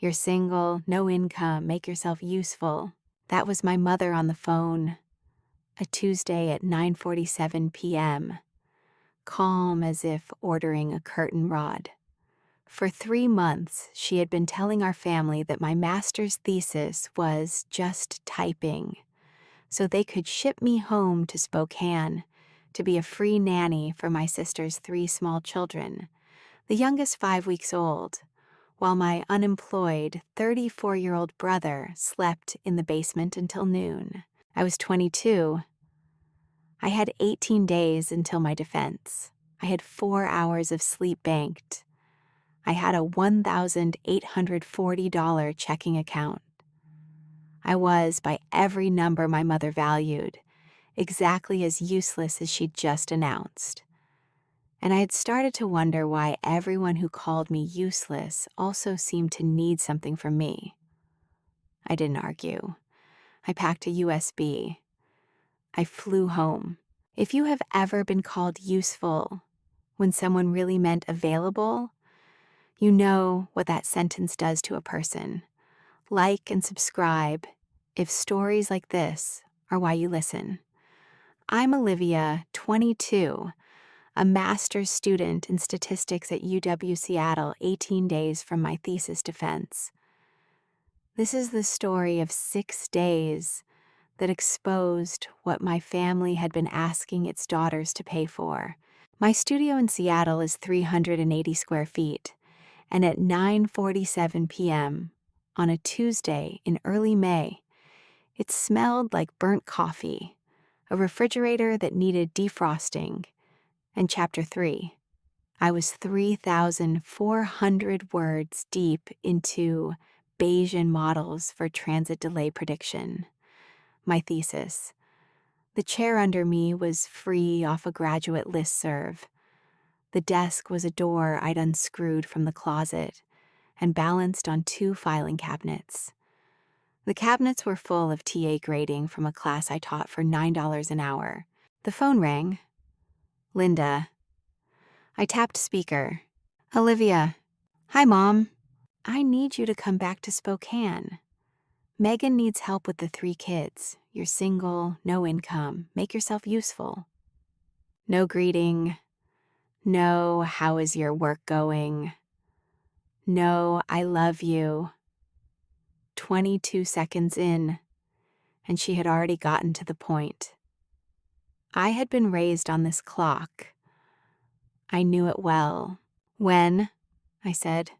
You're single, no income, make yourself useful. That was my mother on the phone, a Tuesday at 9:47 p.m., calm as if ordering a curtain rod. For 3 months, she had been telling our family that my master's thesis was just typing, so they could ship me home to Spokane to be a free nanny for my sister's 3 small children, the youngest 5 weeks old, while my unemployed 34-year-old brother slept in the basement until noon. I was 22. I had 18 days until my defense. I had 4 hours of sleep banked. I had a $1,840 checking account. I was, by every number my mother valued, exactly as useless as she'd just announced. And I had started to wonder why everyone who called me useless also seemed to need something from me. I didn't argue. I packed a USB. I flew home. If you have ever been called useful when someone really meant available, you know what that sentence does to a person. Like and subscribe if stories like this are why you listen. I'm Olivia, 22, a master's student in statistics at UW Seattle, 18 days from my thesis defense. This is the story of 6 days that exposed what my family had been asking its daughters to pay for. My studio in Seattle is 380 square feet, and at 9:47 p.m. on a Tuesday in early May, it smelled like burnt coffee, a refrigerator that needed defrosting, and Chapter 3. I was 3,400 words deep into Bayesian models for transit delay prediction. My thesis. The chair under me was free off a graduate listserv. The desk was a door I'd unscrewed from the closet and balanced on 2 filing cabinets. The cabinets were full of TA grading from a class I taught for $9 an hour. The phone rang. Linda. I tapped speaker. Olivia. Hi, Mom. I need you to come back to Spokane. Megan needs help with the 3 kids. You're single, no income. Make yourself useful. No greeting. No, how is your work going? No, I love you. 22 seconds in, and she had already gotten to the point. I had been raised on this clock. I knew it well. When? I said.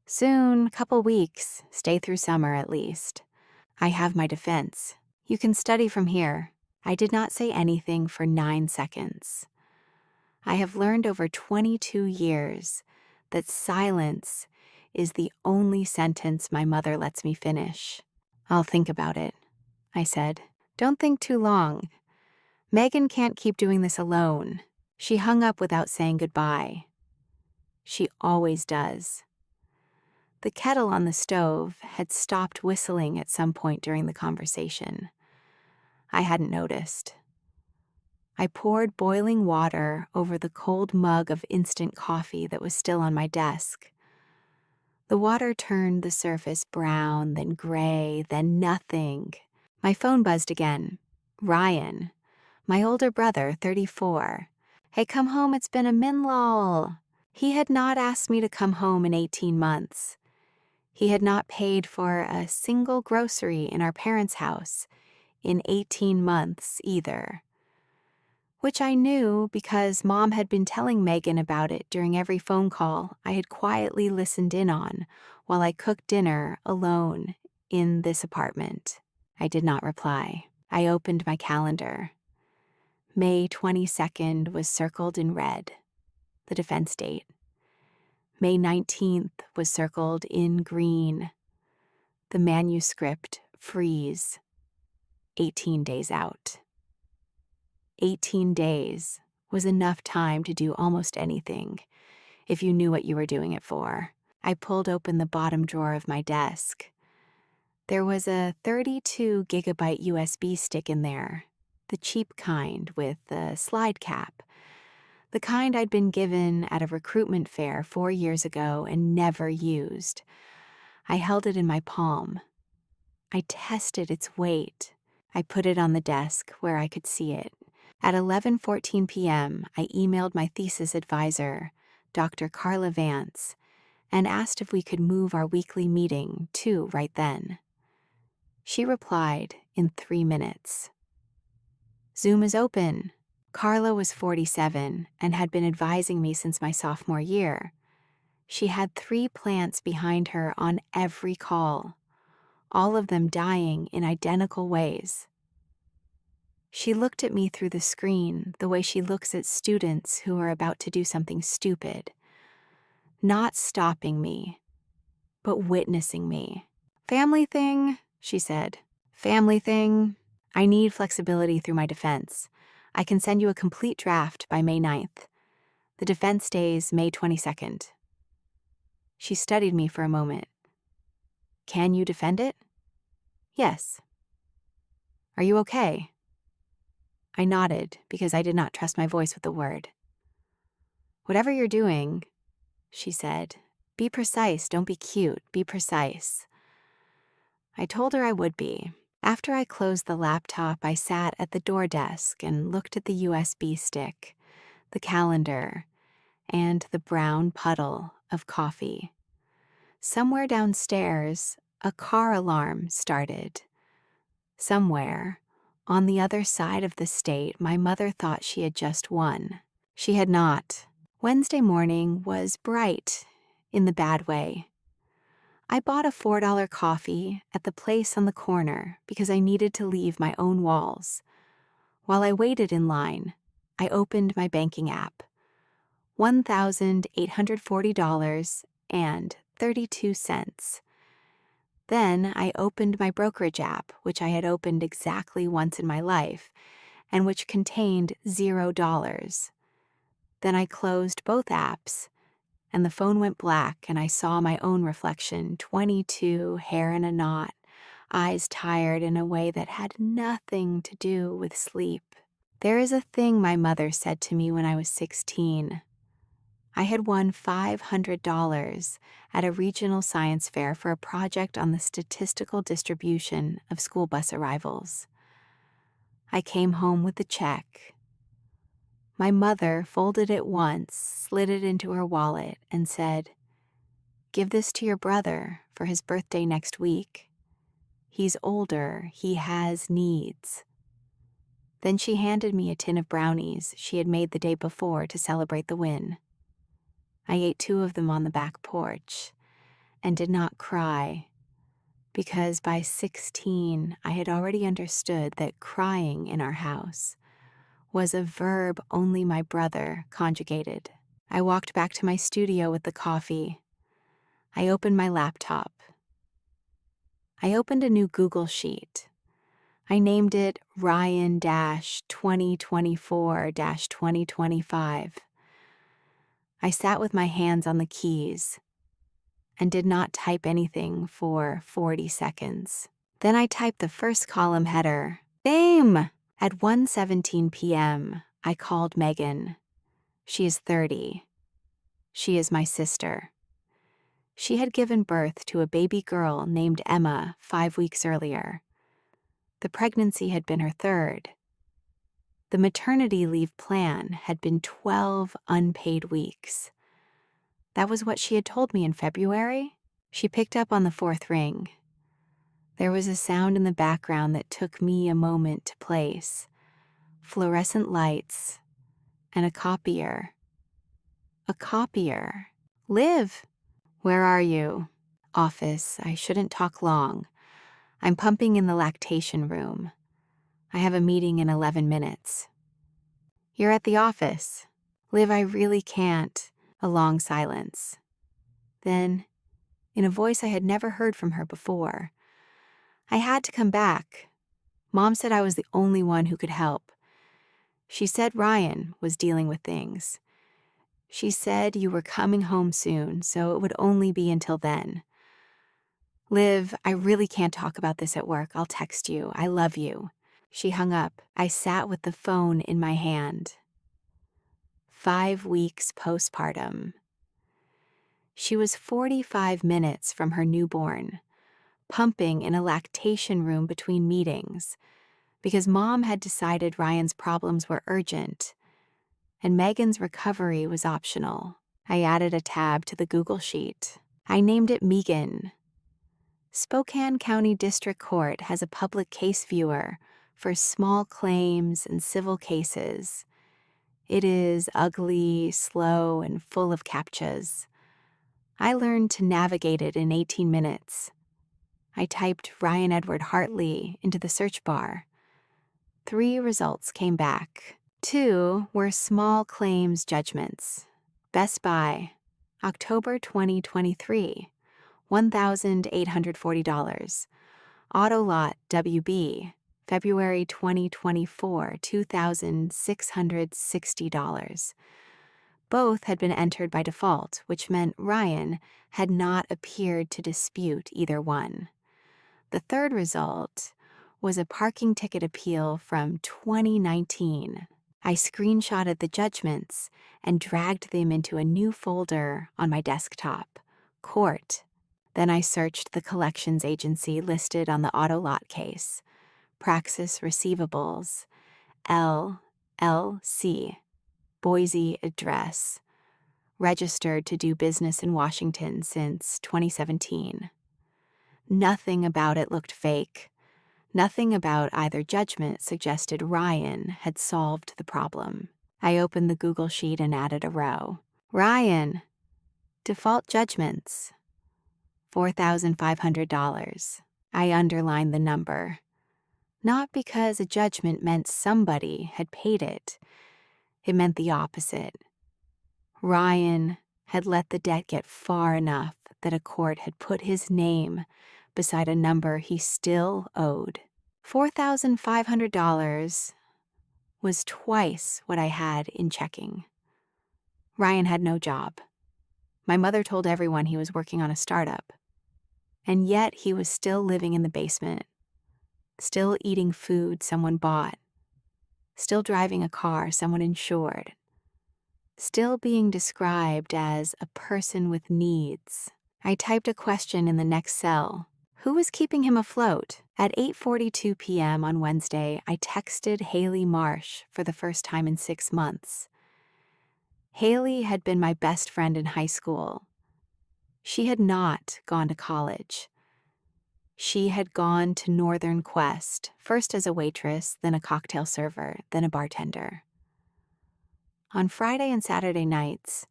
Soon, couple weeks. Stay through summer at least. I have my defense. You can study from here. I did not say anything for 9 seconds. I have learned over 22 years that silence is the only sentence my mother lets me finish. I'll think about it, I said. Don't think too long. Megan can't keep doing this alone. She hung up without saying goodbye. She always does. The kettle on the stove had stopped whistling at some point during the conversation. I hadn't noticed. I poured boiling water over the cold mug of instant coffee that was still on my desk. The water turned the surface brown, then gray, then nothing. My phone buzzed again. Ryan, my older brother, 34. Hey, come home, it's been a minlol. He had not asked me to come home in 18 months. He had not paid for a single grocery in our parents' house in 18 months either. Which I knew because Mom had been telling Megan about it during every phone call I had quietly listened in on while I cooked dinner alone in this apartment. I did not reply. I opened my calendar. May 22nd was circled in red, the defense date. May 19th was circled in green, the manuscript freeze, 18 days out. 18 days was enough time to do almost anything, if you knew what you were doing it for. I pulled open the bottom drawer of my desk. There was a 32 gigabyte USB stick in there, the cheap kind with the slide cap, the kind I'd been given at a recruitment fair 4 years ago and never used. I held it in my palm. I tested its weight. I put it on the desk where I could see it. At 11:14 p.m., I emailed my thesis advisor, Dr. Carla Vance, and asked if we could move our weekly meeting to right then. She replied in 3 minutes. Zoom is open. Carla was 47 and had been advising me since my sophomore year. She had 3 plants behind her on every call, all of them dying in identical ways. She looked at me through the screen the way she looks at students who are about to do something stupid, not stopping me, but witnessing me. "Family thing," she said. "Family thing. I need flexibility through my defense. I can send you a complete draft by May 9th. The defense days May 22nd. She studied me for a moment. "Can you defend it?" "Yes." "Are you okay?" I nodded because I did not trust my voice with the word. "Whatever you're doing," she said, "be precise, don't be cute, be precise." I told her I would be. After I closed the laptop, I sat at the door desk and looked at the USB stick, the calendar, and the brown puddle of coffee. Somewhere downstairs, a car alarm started. Somewhere, on the other side of the state, my mother thought she had just won. She had not. Wednesday morning was bright, in the bad way. I bought a $4 coffee at the place on the corner because I needed to leave my own walls. While I waited in line, I opened my banking app. $1,840.32. Then I opened my brokerage app, which I had opened exactly once in my life, and which contained $0. Then I closed both apps, and the phone went black, and I saw my own reflection, 22, hair in a knot, eyes tired in a way that had nothing to do with sleep. There is a thing my mother said to me when I was 16. I had won $500 at a regional science fair for a project on the statistical distribution of school bus arrivals. I came home with the check. My mother folded it once, slid it into her wallet, and said, "Give this to your brother for his birthday next week. He's older, he has needs." Then she handed me a tin of brownies she had made the day before to celebrate the win. I ate 2 of them on the back porch and did not cry, because by 16 I had already understood that crying in our house was a verb only my brother conjugated. I walked back to my studio with the coffee. I opened my laptop. I opened a new Google Sheet. I named it Ryan-2024-2025. I sat with my hands on the keys and did not type anything for 40 seconds. Then I typed the first column header. Fame! At 1:17 p.m., I called Megan. She is 30. She is my sister. She had given birth to a baby girl named Emma 5 weeks earlier. The pregnancy had been her 3rd. The maternity leave plan had been 12 unpaid weeks. That was what she had told me in February. She picked up on the 4th ring. There was a sound in the background that took me a moment to place. Fluorescent lights and a copier. A copier. "Liv, where are you?" "Office. I shouldn't talk long. I'm pumping in the lactation room. I have a meeting in 11 minutes. "You're at the office." "Liv, I really can't." A long silence. Then, in a voice I had never heard from her before, "I had to come back. Mom said I was the only one who could help. She said Ryan was dealing with things. She said you were coming home soon, so it would only be until then. Liv, I really can't talk about this at work. I'll text you. I love you." She hung up. I sat with the phone in my hand. 5 weeks postpartum. She was 45 minutes from her newborn, pumping in a lactation room between meetings, because Mom had decided Ryan's problems were urgent and Megan's recovery was optional. I added a tab to the Google sheet. I named it Megan. Spokane County District Court has a public case viewer for small claims and civil cases. It is ugly, slow, and full of CAPTCHAs. I learned to navigate it in 18 minutes. I typed Ryan Edward Hartley into the search bar. 3 results came back. 2 were small claims judgments. Best Buy, October 2023, $1,840. Auto Lot WB, February 2024, $2,660. Both had been entered by default, which meant Ryan had not appeared to dispute either one. The third result was a parking ticket appeal from 2019. I screenshotted the judgments and dragged them into a new folder on my desktop, Court. Then I searched the collections agency listed on the auto lot case, Praxis Receivables, LLC, Boise address, registered to do business in Washington since 2017. Nothing about it looked fake. Nothing about either judgment suggested Ryan had solved the problem. I opened the Google sheet and added a row. Ryan, default judgments, $4,500. I underlined the number. Not because a judgment meant somebody had paid it. It meant the opposite. Ryan had let the debt get far enough that a court had put his name beside a number he still owed. $4,500 was twice what I had in checking. Ryan had no job. My mother told everyone he was working on a startup. And yet he was still living in the basement, still eating food someone bought, still driving a car someone insured, still being described as a person with needs. I typed a question in the next cell. Who was keeping him afloat? At 8:42 p.m. on Wednesday, I texted Haley Marsh for the first time in 6 months. Haley had been my best friend in high school. She had not gone to college. She had gone to Northern Quest, first as a waitress, then a cocktail server, then a bartender. On Friday and Saturday nights,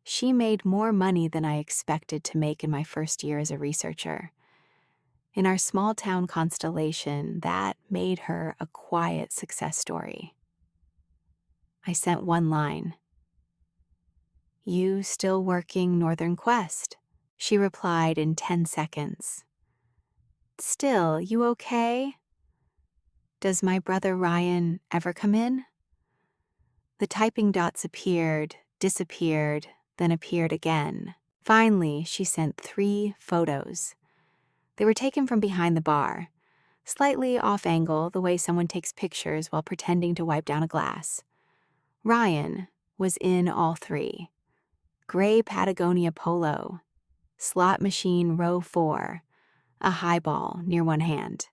she made more money than I expected to make in my first year as a researcher. In our small-town constellation, that made her a quiet success story. I sent one line. You still working Northern Quest? She replied in 10 seconds. Still, you okay? Does my brother Ryan ever come in? The typing dots appeared, disappeared, then appeared again. Finally, she sent 3 photos. They were taken from behind the bar, slightly off angle the way someone takes pictures while pretending to wipe down a glass. Ryan was in all 3. Gray Patagonia polo, slot machine row 4, a highball near one hand.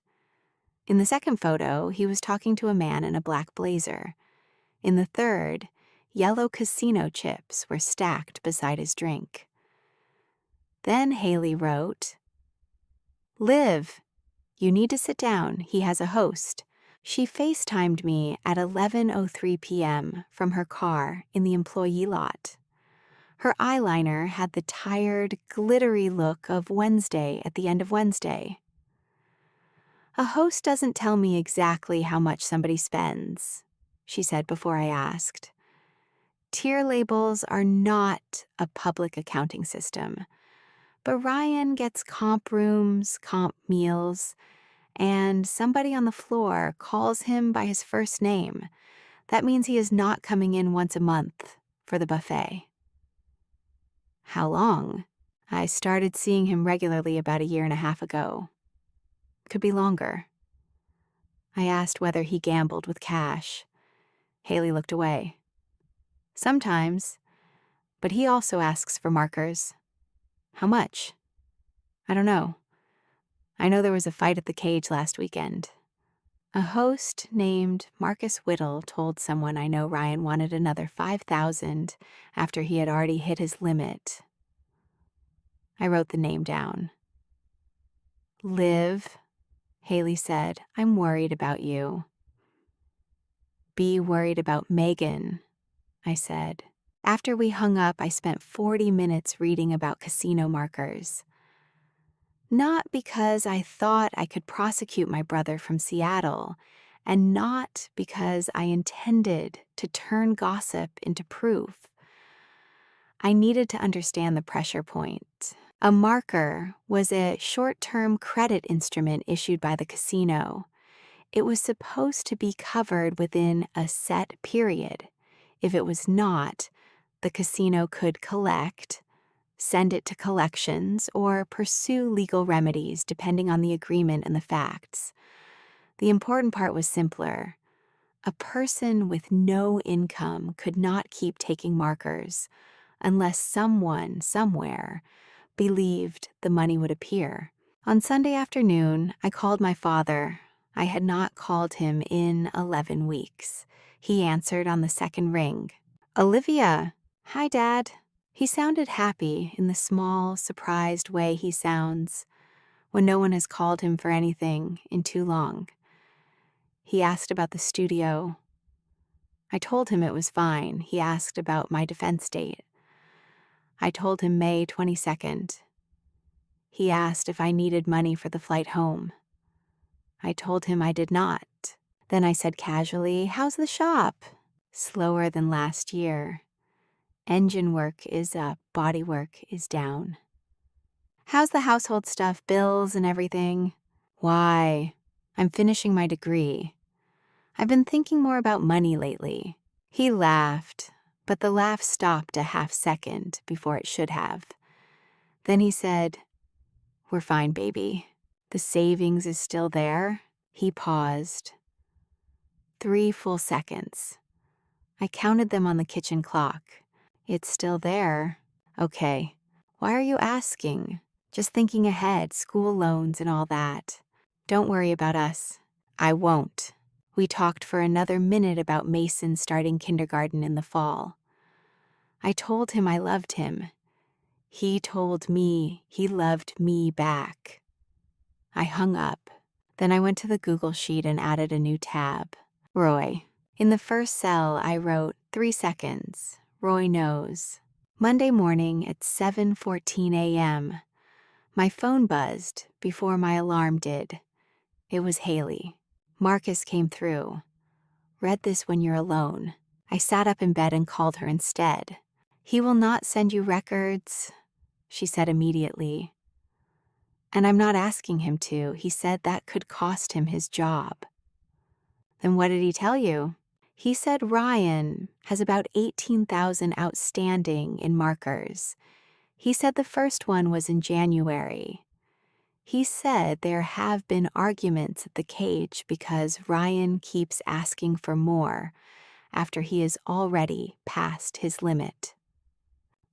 In the second photo, he was talking to a man in a black blazer. In the third, yellow casino chips were stacked beside his drink. Then Haley wrote, Liv, you need to sit down. He has a host. She FaceTimed me at 11:03 p.m. from her car in the employee lot. Her eyeliner had the tired, glittery look of Wednesday at the end of Wednesday. A host doesn't tell me exactly how much somebody spends, she said before I asked. Tier labels are not a public accounting system. But Ryan gets comp rooms, comp meals, and somebody on the floor calls him by his first name. That means he is not coming in once a month for the buffet. How long? I started seeing him regularly about 1.5 years ago. Could be longer. I asked whether he gambled with cash. Haley looked away. Sometimes, but he also asks for markers. How much? I don't know. I know there was a fight at the cage last weekend. A host named Marcus Whittle told someone I know Ryan wanted another $5,000 after he had already hit his limit. I wrote the name down. Liv, Haley said, I'm worried about you. Be worried about Megan, I said. After we hung up, I spent 40 minutes reading about casino markers. Not because I thought I could prosecute my brother from Seattle, and not because I intended to turn gossip into proof. I needed to understand the pressure point. A marker was a short-term credit instrument issued by the casino. It was supposed to be covered within a set period. If it was not, the casino could collect, send it to collections, or pursue legal remedies depending on the agreement and the facts. The important part was simpler. A person with no income could not keep taking markers unless someone, somewhere, believed the money would appear. On Sunday afternoon, I called my father. I had not called him in 11 weeks. He answered on the second ring. Olivia. Hi, Dad. He sounded happy in the small, surprised way he sounds when no one has called him for anything in too long. He asked about the studio. I told him it was fine. He asked about my defense date. I told him May 22nd. He asked if I needed money for the flight home. I told him I did not. Then I said casually, how's the shop? Slower than last year. Engine work is up, body work is down. How's the household stuff, bills and everything? Why? I'm finishing my degree. I've been thinking more about money lately. He laughed, but the laugh stopped a half second before it should have. Then he said, we're fine, baby. The savings is still there. He paused. 3 full seconds. I counted them on the kitchen clock. It's still there. Okay. Why are you asking? Just thinking ahead, school loans and all that. Don't worry about us. I won't. We talked for another minute about Mason starting kindergarten in the fall. I told him I loved him. He told me he loved me back. I hung up. Then I went to the Google Sheet and added a new tab. Roy. In the first cell, I wrote 3 seconds. Roy knows. Monday morning at 7:14 a.m., my phone buzzed before my alarm did. It was Haley. Marcus came through. Read this when you're alone. I sat up in bed and called her instead. He will not send you records, she said immediately. And I'm not asking him to. He said that could cost him his job. Then what did he tell you? He said Ryan has about 18,000 outstanding in markers. He said the first one was in January. He said there have been arguments at the cage because Ryan keeps asking for more after he is already past his limit.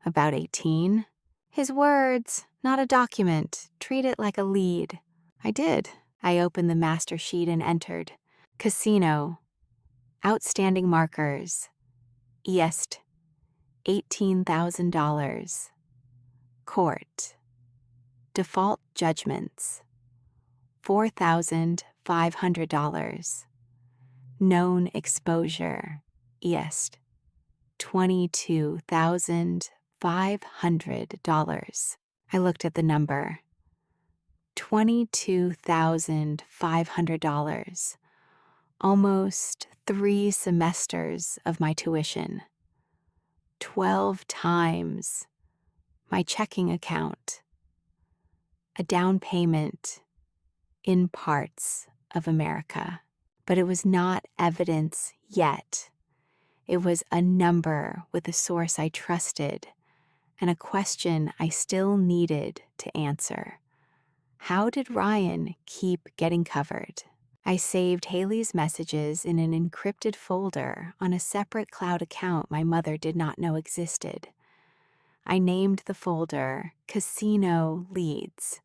About 18? His words, not a document. Treat it like a lead. I did. I opened the master sheet and entered. Casino. Outstanding markers. East. $18,000. Court. Default judgments. $4,500. Known exposure. East. $22,500. I looked at the number. $22,500. Almost 3 semesters of my tuition. 12 times my checking account. A down payment in parts of America. But it was not evidence yet. It was a number with a source I trusted and a question I still needed to answer. How did Ryan keep getting covered? I saved Haley's messages in an encrypted folder on a separate cloud account my mother did not know existed. I named the folder Casino Leads.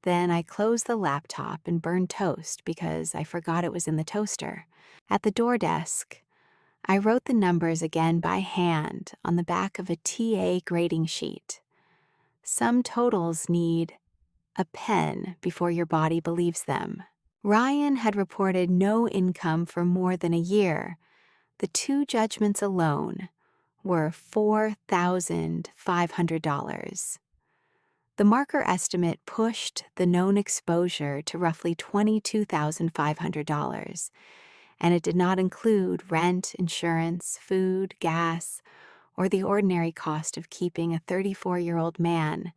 Then I closed the laptop and burned toast because I forgot it was in the toaster. At the door desk, I wrote the numbers again by hand on the back of a TA grading sheet. Some totals need a pen before your body believes them. Ryan had reported no income for more than a year. The two judgments alone were $4,500. The marker estimate pushed the known exposure to roughly $22,500, and it did not include rent, insurance, food, gas, or the ordinary cost of keeping a 34-year-old man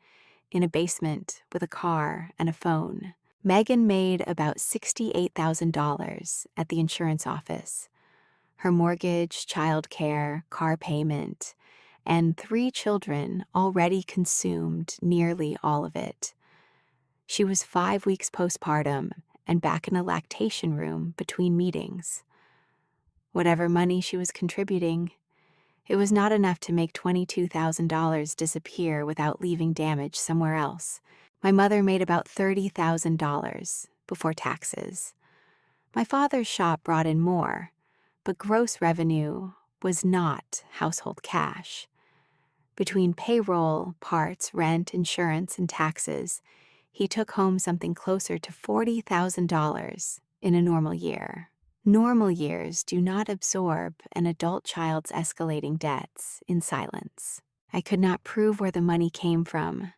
in a basement with a car and a phone. Megan made about $68,000 at the insurance office. Her mortgage, childcare, car payment, and 3 children already consumed nearly all of it. She was 5 weeks postpartum and back in a lactation room between meetings. Whatever money she was contributing, it was not enough to make $22,000 disappear without leaving damage somewhere else. My mother made about $30,000 before taxes. My father's shop brought in more, but gross revenue was not household cash. Between payroll, parts, rent, insurance, and taxes, he took home something closer to $40,000 in a normal year. Normal years do not absorb an adult child's escalating debts in silence. I could not prove where the money came from.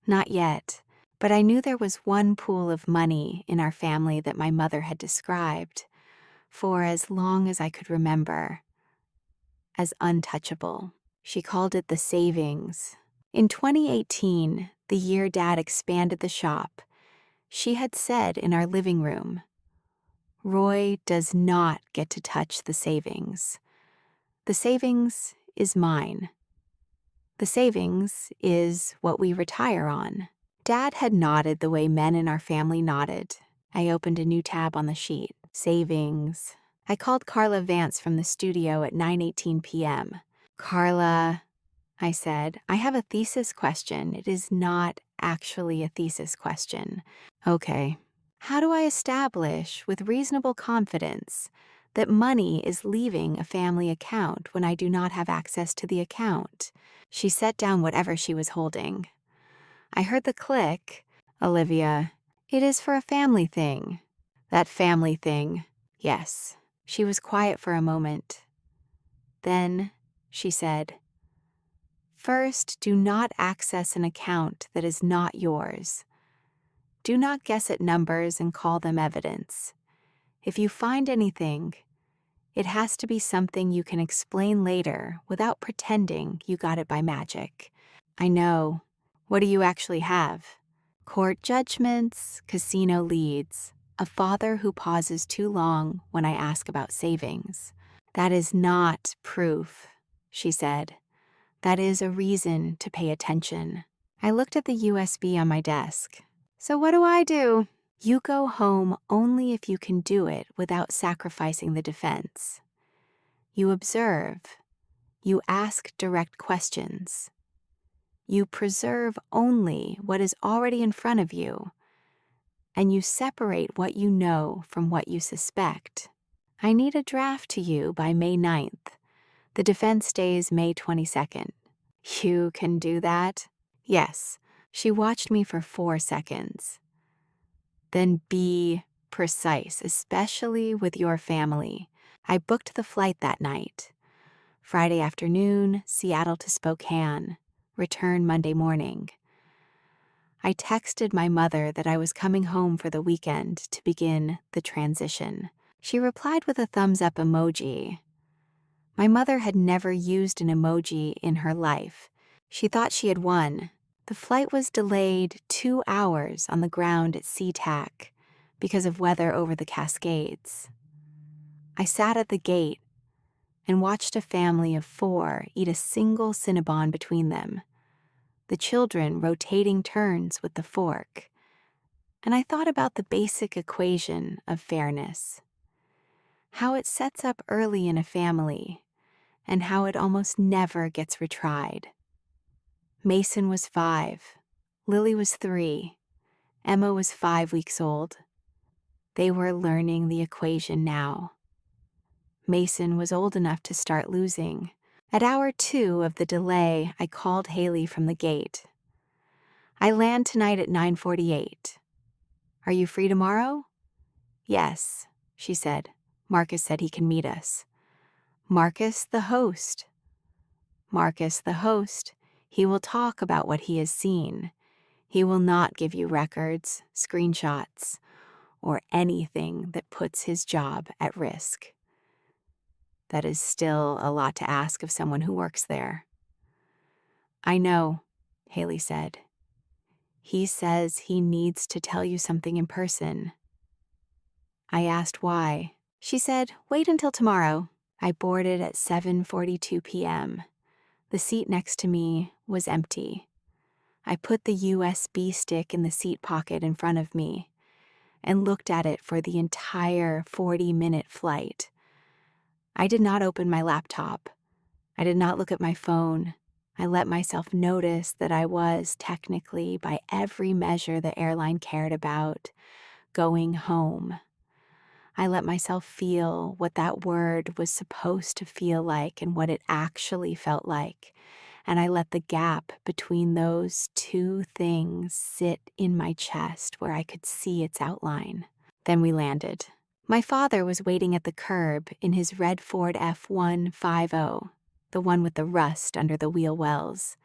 Not yet, but I knew there was one pool of money in our family that my mother had described, for as long as I could remember, as untouchable. She called it the savings. In 2018, the year Dad expanded the shop, she had said in our living room, "Roy does not get to touch the savings. The savings is mine. The savings is what we retire on." Dad had nodded the way men in our family nodded. I opened a new tab on the sheet. Savings. I called Carla Vance from the studio at 9:18 p.m. "Carla," I said, "I have a thesis question. It is not actually a thesis question." "Okay. How do I establish with reasonable confidence that money is leaving a family account when I do not have access to the account?" She set down whatever she was holding. I heard the click. "Olivia, it is for a family thing." "That family thing, yes." She was quiet for a moment. Then she said, "First, do not access an account that is not yours. Do not guess at numbers and call them evidence. If you find anything, it has to be something you can explain later without pretending you got it by magic." "I know. What do you actually have?" "Court judgments, casino leads, a father who pauses too long when I ask about savings." "That is not proof," she said. "That is a reason to pay attention." I looked at the USB on my desk. "So what do I do?" "You go home only if you can do it without sacrificing the defense. You observe. You ask direct questions. You preserve only what is already in front of you, and you separate what you know from what you suspect. I need a draft to you by May 9th. The defense days May 22nd. You can do that?" "Yes." She watched me for 4 seconds. "Then be precise, especially with your family." I booked the flight that night. Friday afternoon, Seattle to Spokane. Return Monday morning. I texted my mother that I was coming home for the weekend to begin the transition. She replied with a thumbs up emoji. My mother had never used an emoji in her life. She thought she had won. The flight was delayed 2 hours on the ground at SeaTac because of weather over the Cascades. I sat at the gate and watched a family of 4 eat a single Cinnabon between them, the children rotating turns with the fork, and I thought about the basic equation of fairness, how it sets up early in a family, and how it almost never gets retried. Mason was 5. Lily was 3. Emma was 5 weeks old. They were learning the equation now. Mason was old enough to start losing. At hour 2 of the delay, I called Haley from the gate. I land tonight at 9:48. Are you free tomorrow? Yes, she said. Marcus said he can meet us. Marcus, the host. Marcus, the host. He will talk about what he has seen. He will not give you records, screenshots, or anything that puts his job at risk. That is still a lot to ask of someone who works there. I know, Haley said. He says he needs to tell you something in person. I asked why. She said, wait until tomorrow. I boarded at 7:42 p.m. The seat next to me was empty. I put the USB stick in the seat pocket in front of me and looked at it for the entire 40-minute flight. I did not open my laptop. I did not look at my phone. I let myself notice that I was technically, by every measure the airline cared about, going home. I let myself feel what that word was supposed to feel like and what it actually felt like. And I let the gap between those two things sit in my chest where I could see its outline. Then we landed. My father was waiting at the curb in his red Ford F-150, the one with the rust under the wheel wells.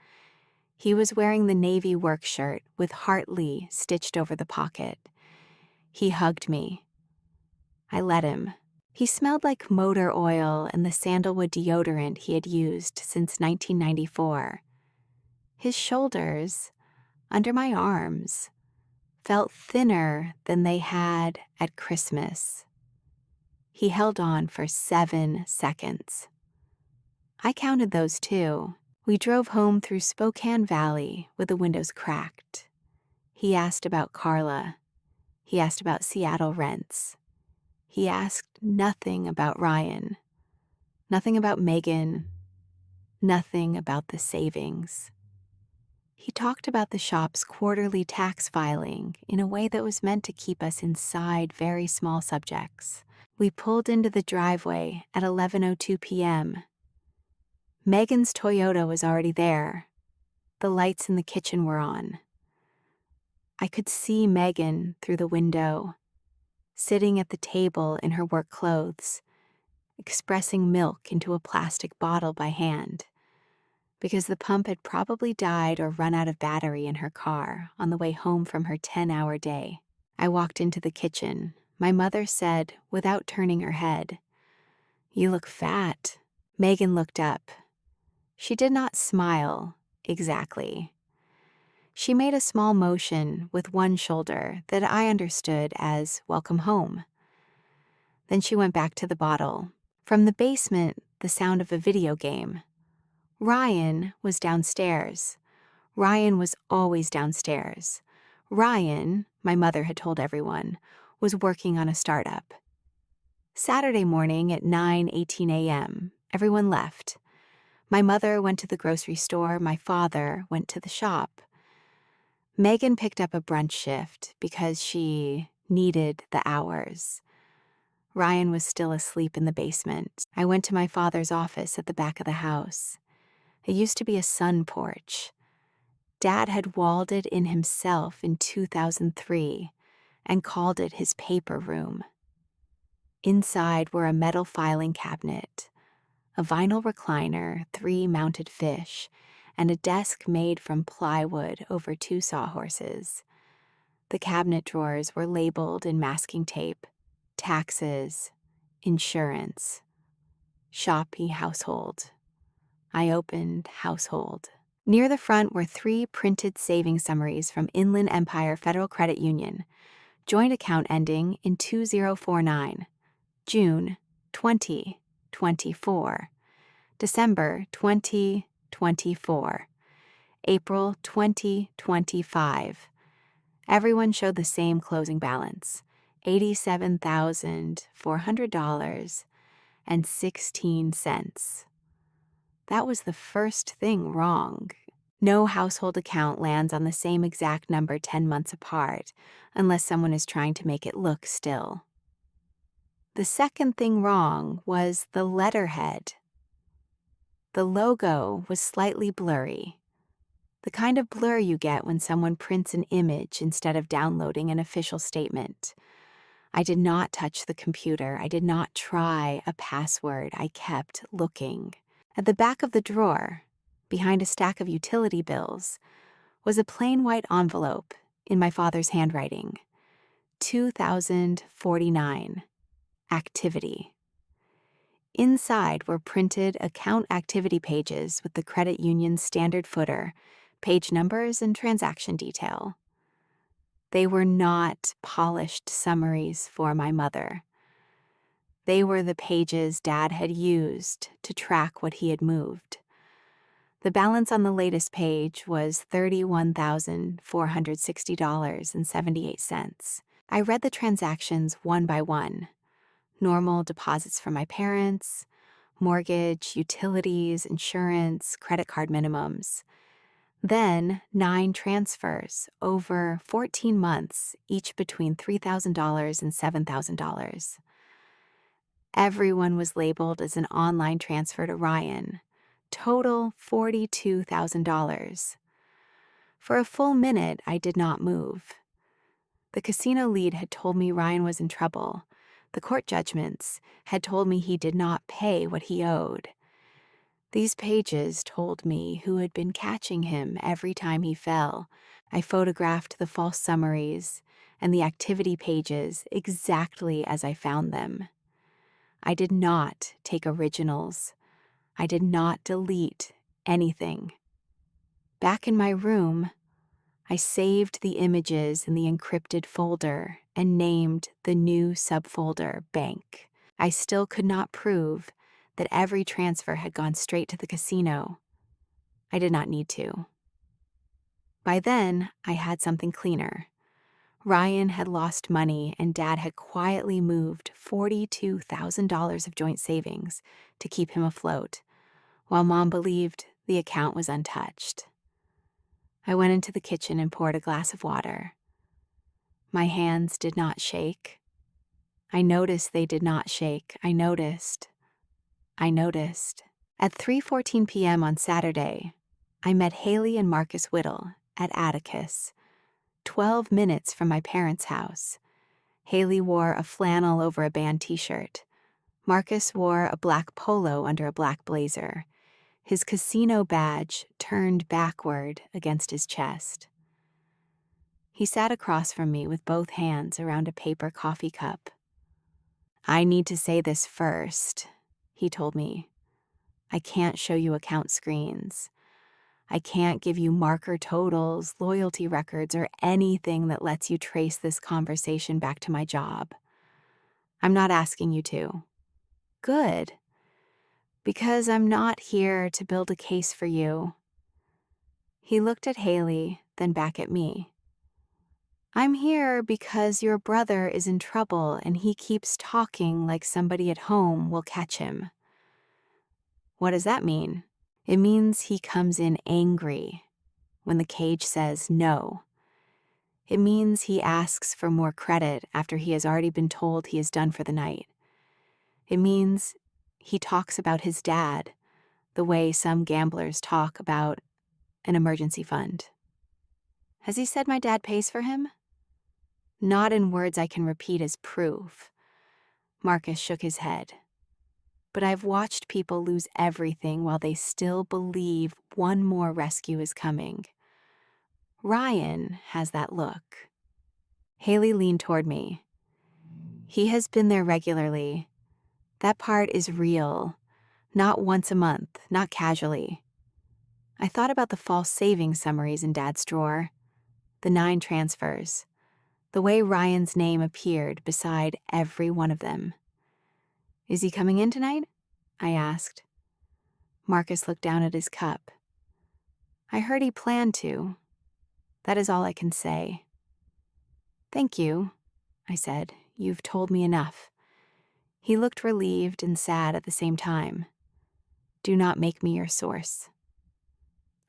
He was wearing the navy work shirt with Hartley stitched over the pocket. He hugged me. I let him. He smelled like motor oil and the sandalwood deodorant he had used since 1994. His shoulders, under my arms, felt thinner than they had at Christmas. He held on for 7 seconds. I counted those too. We drove home through Spokane Valley with the windows cracked. He asked about Carla. He asked about Seattle rents. He asked nothing about Ryan, nothing about Megan, nothing about the savings. He talked about the shop's quarterly tax filing in a way that was meant to keep us inside very small subjects. We pulled into the driveway at 11:02 p.m. Megan's Toyota was already there. The lights in the kitchen were on. I could see Megan through the window, sitting at the table in her work clothes, expressing milk into a plastic bottle by hand, because the pump had probably died or run out of battery in her car on the way home from her 10-hour day. I walked into the kitchen. My mother said, without turning her head, "You look fat." Megan looked up. She did not smile, exactly. She made a small motion with one shoulder that I understood as welcome home. Then she went back to the bottle. From the basement, the sound of a video game. Ryan was downstairs. Ryan was always downstairs. Ryan, my mother had told everyone, was working on a startup. Saturday morning at 9:18 a.m., everyone left. My mother went to the grocery store. My father went to the shop. Megan picked up a brunch shift because she needed the hours. Ryan was still asleep in the basement. I went to my father's office at the back of the house. It used to be a sun porch. Dad had walled it in himself in 2003 and called it his paper room. Inside were a metal filing cabinet, a vinyl recliner, 3 mounted fish, and a desk made from plywood over 2 sawhorses. The cabinet drawers were labeled in masking tape: taxes, insurance, Shopee household. I opened household. Near the front were 3 printed savings summaries from Inland Empire Federal Credit Union, joint account ending in 2049, June 2024, December 2024, April 2025. Everyone showed the same closing balance, $87,400.16. That was the first thing wrong. No household account lands on the same exact number 10 months apart, unless someone is trying to make it look still. The second thing wrong was the letterhead. The logo was slightly blurry, the kind of blur you get when someone prints an image instead of downloading an official statement. I did not touch the computer. I did not try a password. I kept looking. At the back of the drawer, behind a stack of utility bills, was a plain white envelope in my father's handwriting. 2049. Activity. Inside were printed account activity pages with the credit union's standard footer, page numbers, and transaction detail. They were not polished summaries for my mother. They were the pages Dad had used to track what he had moved. The balance on the latest page was $31,460.78. I read the transactions one by one. Normal deposits from my parents, mortgage, utilities, insurance, credit card minimums. Then 9 transfers over 14 months, each between $3,000 and $7,000. Everyone was labeled as an online transfer to Ryan. Total $42,000. For a full minute, I did not move. The casino lead had told me Ryan was in trouble. The court judgments had told me he did not pay what he owed. These pages told me who had been catching him every time he fell. I photographed the false summaries and the activity pages exactly as I found them. I did not take originals. I did not delete anything. Back in my room, I saved the images in the encrypted folder and named the new subfolder Bank. I still could not prove that every transfer had gone straight to the casino. I did not need to. By then, I had something cleaner. Ryan had lost money and Dad had quietly moved $42,000 of joint savings to keep him afloat, while Mom believed the account was untouched. I went into the kitchen and poured a glass of water. My hands did not shake. I noticed they did not shake. I noticed. At 3:14 p.m. on Saturday, I met Haley and Marcus Whittle at Atticus, 12 minutes from my parents' house. Haley wore a flannel over a band t-shirt. Marcus wore a black polo under a black blazer, his casino badge turned backward against his chest. He sat across from me with both hands around a paper coffee cup. "I need to say this first," he told me. "I can't show you account screens. I can't give you marker totals, loyalty records, or anything that lets you trace this conversation back to my job. I'm not asking you to. Good. Because I'm not here to build a case for you." He looked at Haley, then back at me. "I'm here because your brother is in trouble and he keeps talking like somebody at home will catch him." "What does that mean?" "It means he comes in angry when the cage says no. It means he asks for more credit after he has already been told he is done for the night. It means he talks about his dad the way some gamblers talk about an emergency fund." "Has he said my dad pays for him?" "Not in words I can repeat as proof." Marcus shook his head. "But I've watched people lose everything while they still believe one more rescue is coming. Ryan has that look." Haley leaned toward me. "He has been there regularly. That part is real, not once a month, not casually." I thought about the false savings summaries in Dad's drawer, the 9 transfers, the way Ryan's name appeared beside every one of them. "Is he coming in tonight?" I asked. Marcus looked down at his cup. "I heard he planned to. That is all I can say." "Thank you," I said. "You've told me enough." He looked relieved and sad at the same time. "Do not make me your source."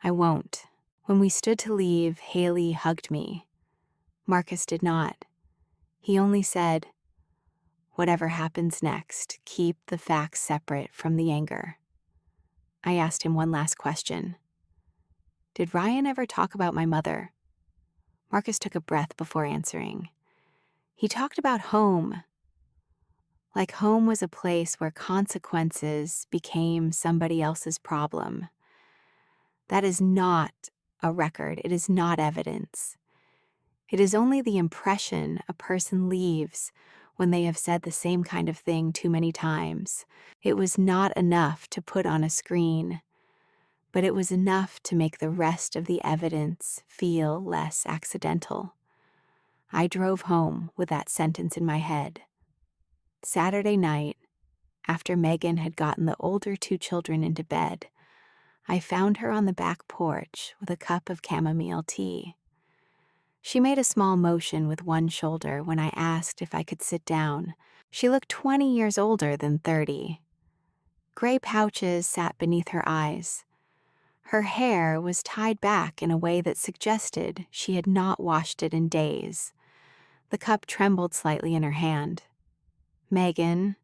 "I won't," When we stood to leave, Haley hugged me. Marcus did not. He only said, "Whatever happens next, keep the facts separate from the anger." I asked him one last question. "Did Ryan ever talk about my mother?" Marcus took a breath before answering. He talked about home. Like home was a place where consequences became somebody else's problem. That is not a record. It is not evidence. It is only the impression a person leaves when they have said the same kind of thing too many times. It was not enough to put on a screen, but it was enough to make the rest of the evidence feel less accidental. I drove home with that sentence in my head. Saturday night, after Megan had gotten the older two children into bed, I found her on the back porch with a cup of chamomile tea. She made a small motion with one shoulder when I asked if I could sit down. She looked 20 years older than 30. Gray pouches sat beneath her eyes. Her hair was tied back in a way that suggested she had not washed it in days. The cup trembled slightly in her hand. "Megan,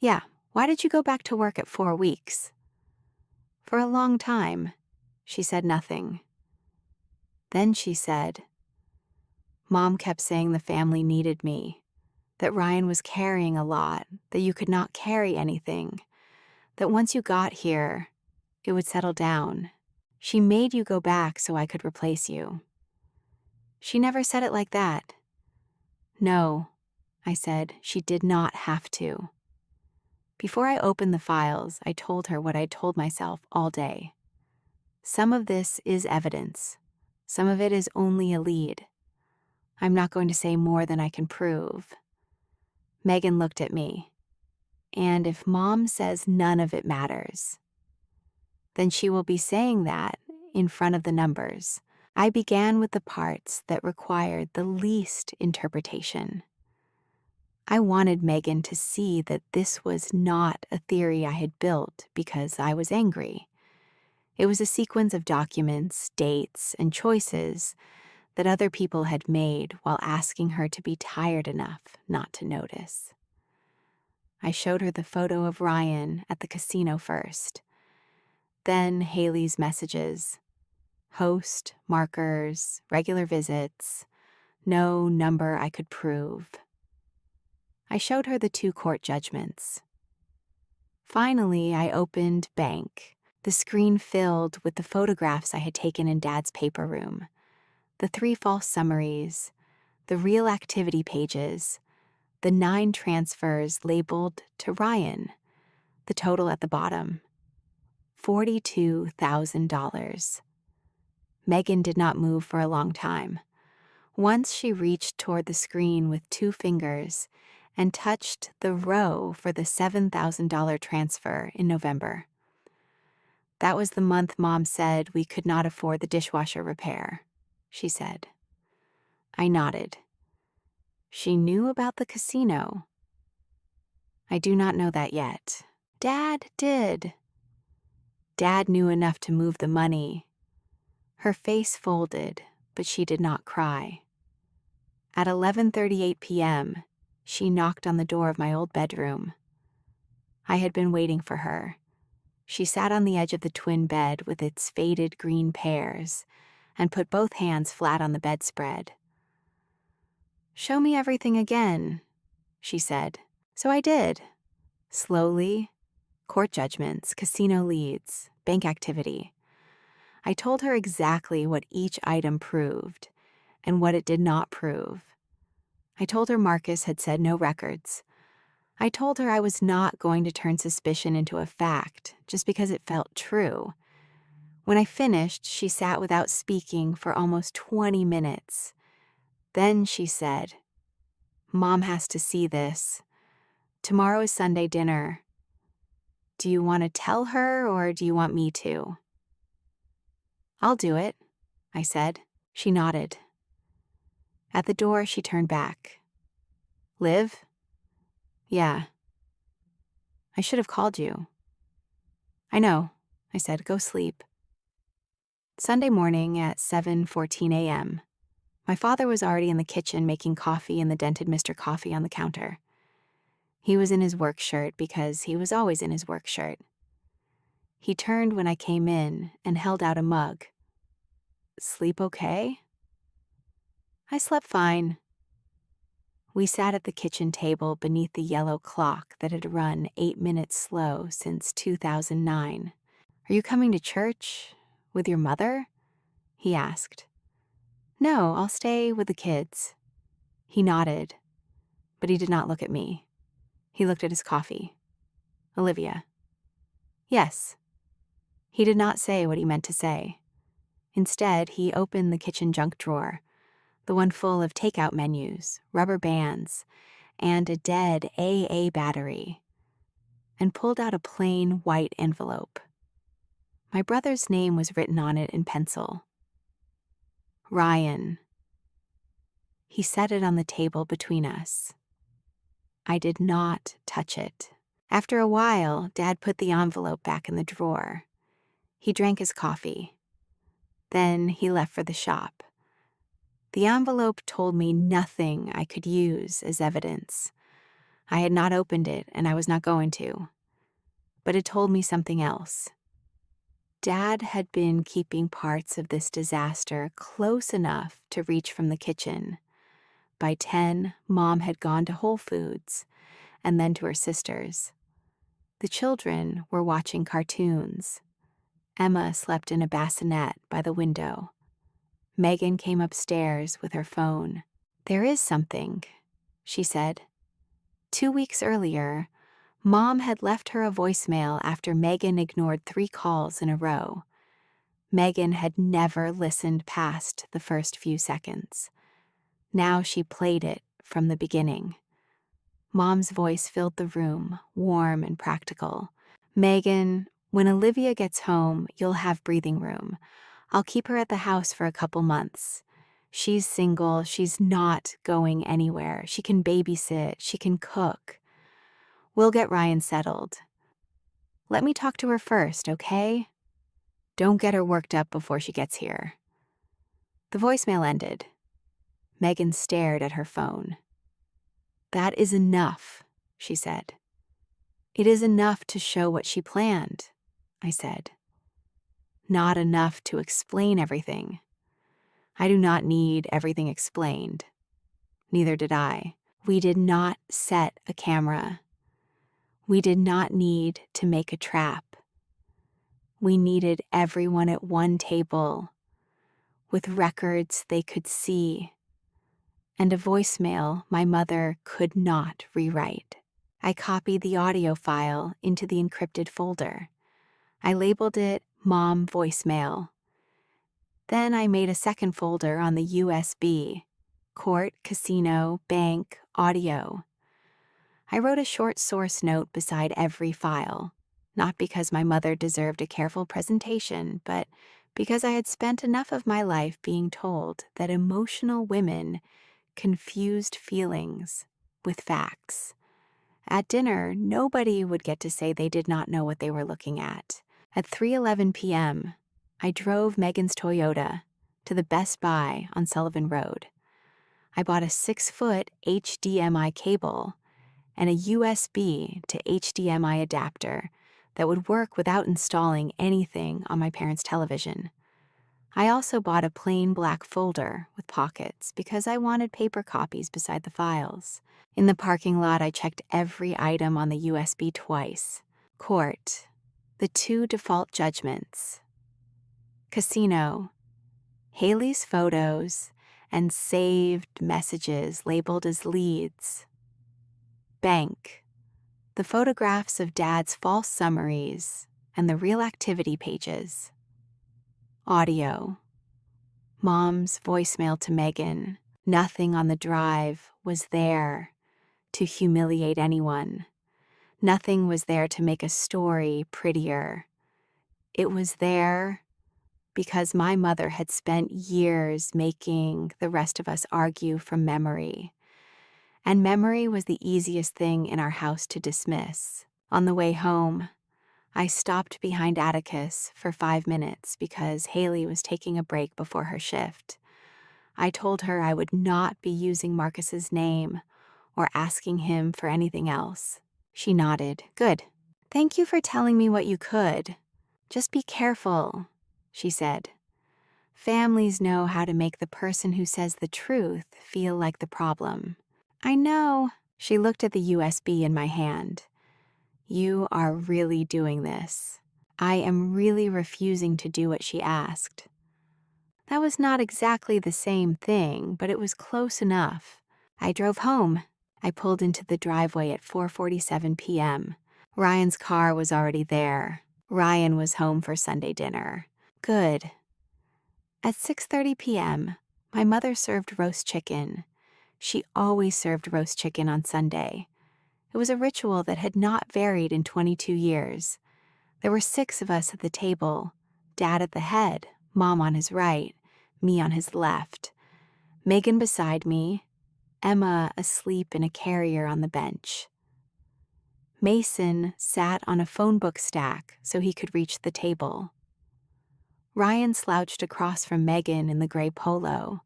yeah, why did you go back to work at 4 weeks?" "For a long time." She said nothing. Then she said, "Mom kept saying the family needed me, that Ryan was carrying a lot, that you could not carry anything, that once you got here, it would settle down. She made you go back so I could replace you." "She never said it like that." "No," I said, "she did not have to." Before I opened the files, I told her what I'd told myself all day. Some of this is evidence. Some of it is only a lead. I'm not going to say more than I can prove. Megan looked at me. "And if Mom says none of it matters, then she will be saying that in front of the numbers." I began with the parts that required the least interpretation. I wanted Megan to see that this was not a theory I had built because I was angry. It was a sequence of documents, dates, and choices that other people had made while asking her to be tired enough not to notice. I showed her the photo of Ryan at the casino first. Then Haley's messages. Host, markers, regular visits, no number I could prove. I showed her the 2 court judgments. Finally, I opened Bank, the screen filled with the photographs I had taken in Dad's paper room, the 3 false summaries, the real activity pages, the 9 transfers labeled to Ryan, the total at the bottom, $42,000. Megan did not move for a long time. Once she reached toward the screen with 2 fingers and touched the row for the $7,000 transfer in November. "That was the month Mom said we could not afford the dishwasher repair," she said. I nodded. She knew about the casino. "I do not know that yet." "Dad did." "Dad knew enough to move the money." Her face folded, but she did not cry. At 11:38 p.m., she knocked on the door of my old bedroom. I had been waiting for her. She sat on the edge of the twin bed with its faded green pears and put both hands flat on the bedspread. "Show me everything again," she said. So I did. Slowly, court judgments, casino leads, bank activity. I told her exactly what each item proved and what it did not prove. I told her Marcus had said no records. I told her I was not going to turn suspicion into a fact just because it felt true. When I finished, she sat without speaking for almost 20 minutes. Then she said, "Mom has to see this. Tomorrow is Sunday dinner. Do you want to tell her or do you want me to?" "I'll do it," I said. She nodded. At the door, she turned back. "Liv?" "Yeah." "I should have called you." "I know," I said. "Go sleep." Sunday morning at 7:14 a.m. My father was already in the kitchen making coffee in the dented Mr. Coffee on the counter. He was in his work shirt because he was always in his work shirt. He turned when I came in and held out a mug. "Sleep okay?" "I slept fine." We sat at the kitchen table beneath the yellow clock that had run 8 minutes slow since 2009. "Are you coming to church with your mother?" he asked. "No, I'll stay with the kids." He nodded, but he did not look at me. He looked at his coffee. "Olivia." "Yes." He did not say what he meant to say. Instead, he opened the kitchen junk drawer, the one full of takeout menus, rubber bands, and a dead AA battery, and pulled out a plain white envelope. My brother's name was written on it in pencil. Ryan. He set it on the table between us. I did not touch it. After a while, Dad put the envelope back in the drawer. He drank his coffee. Then he left for the shop. The envelope told me nothing I could use as evidence. I had not opened it, and I was not going to. But it told me something else. Dad had been keeping parts of this disaster close enough to reach from the kitchen. By 10, Mom had gone to Whole Foods, and then to her sister's. The children were watching cartoons. Emma slept in a bassinet by the window. Megan came upstairs with her phone. "There is something," she said. 2 weeks earlier, Mom had left her a voicemail after Megan ignored 3 calls in a row. Megan had never listened past the first few seconds. Now she played it from the beginning. Mom's voice filled the room, warm and practical. "Megan, when Olivia gets home, you'll have breathing room. I'll keep her at the house for a couple months. She's single, she's not going anywhere. She can babysit, she can cook. We'll get Ryan settled. Let me talk to her first, okay? Don't get her worked up before she gets here." The voicemail ended. Megan stared at her phone. "That is enough," she said. "It is enough to show what she planned," I said. "Not enough to explain everything. I do not need everything explained." Neither did I. We did not set a camera. We did not need to make a trap. We needed everyone at one table, with records they could see, and a voicemail my mother could not rewrite. I copied the audio file into the encrypted folder. I labeled it Mom Voicemail. Then I made a second folder on the USB, Court, Casino, Bank, Audio. I wrote a short source note beside every file, not because my mother deserved a careful presentation, but because I had spent enough of my life being told that emotional women confused feelings with facts. At dinner, nobody would get to say they did not know what they were looking at. At 3:11 p.m., I drove Megan's Toyota to the Best Buy on Sullivan Road. I bought a 6-foot HDMI cable and a USB to HDMI adapter that would work without installing anything on my parents' television. I also bought a plain black folder with pockets because I wanted paper copies beside the files. In the parking lot, I checked every item on the USB twice. Court, the 2 default judgments. Casino, Haley's photos and saved messages labeled as leads. Bank, the photographs of Dad's false summaries and the real activity pages. Audio, Mom's voicemail to Megan. Nothing on the drive was there to humiliate anyone. Nothing was there to make a story prettier. It was there because my mother had spent years making the rest of us argue from memory. And memory was the easiest thing in our house to dismiss. On the way home, I stopped behind Atticus for 5 minutes because Haley was taking a break before her shift. I told her I would not be using Marcus's name or asking him for anything else. She nodded. Good. Thank you for telling me what you could. Just be careful, she said. Families know how to make the person who says the truth feel like the problem. I know. She looked at the USB in my hand. You are really doing this. I am really refusing to do what she asked. That was not exactly the same thing, but it was close enough. I drove home. I pulled into the driveway at 4:47 p.m. Ryan's car was already there. Ryan was home for Sunday dinner. Good. At 6:30 p.m., my mother served roast chicken. She always served roast chicken on Sunday. It was a ritual that had not varied in 22 years. There were 6 of us at the table, Dad at the head, Mom on his right, me on his left, Megan beside me, Emma asleep in a carrier on the bench. Mason sat on a phone book stack so he could reach the table. Ryan slouched across from Megan in the gray polo,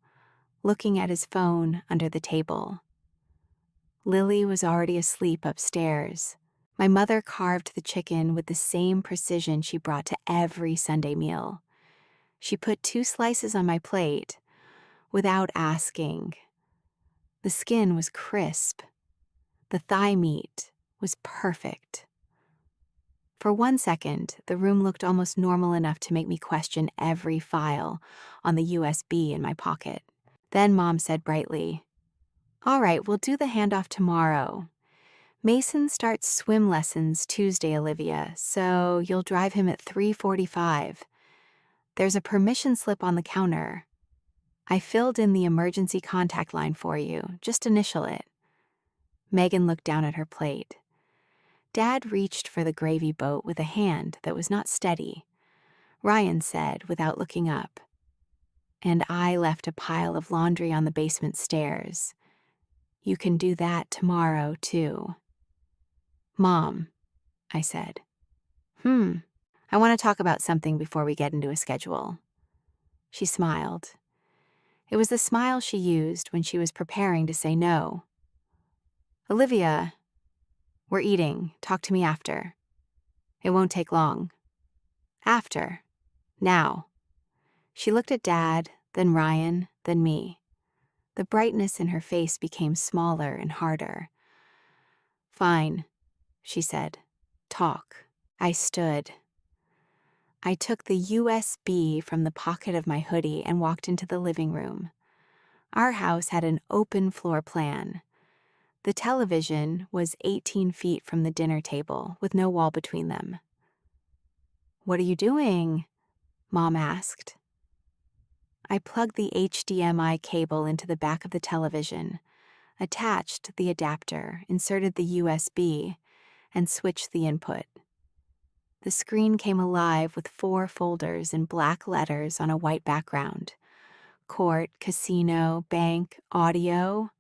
looking at his phone under the table. Lily was already asleep upstairs. My mother carved the chicken with the same precision she brought to every Sunday meal. She put 2 slices on my plate without asking. The skin was crisp. The thigh meat was perfect. For 1 second, the room looked almost normal enough to make me question every file on the USB in my pocket. Then Mom said brightly, "All right, we'll do the handoff tomorrow. Mason starts swim lessons Tuesday, Olivia, so you'll drive him at 3:45. There's a permission slip on the counter. I filled in the emergency contact line for you. Just initial it." Megan looked down at her plate. Dad reached for the gravy boat with a hand that was not steady. Ryan said, without looking up, "And I left a pile of laundry on the basement stairs. You can do that tomorrow, too." "Mom," I said. I want to talk about something before we get into a schedule." She smiled. It was the smile she used when she was preparing to say no. "Olivia, we're eating. Talk to me after. It won't take long." "After. Now." She looked at Dad, then Ryan, then me. The brightness in her face became smaller and harder. "Fine," she said. "Talk." I stood. I took the USB from the pocket of my hoodie and walked into the living room. Our house had an open floor plan. The television was 18 feet from the dinner table, with no wall between them. "What are you doing?" Mom asked. I plugged the HDMI cable into the back of the television, attached the adapter, inserted the USB, and switched the input. The screen came alive with 4 folders in black letters on a white background. Court, casino, bank, audio.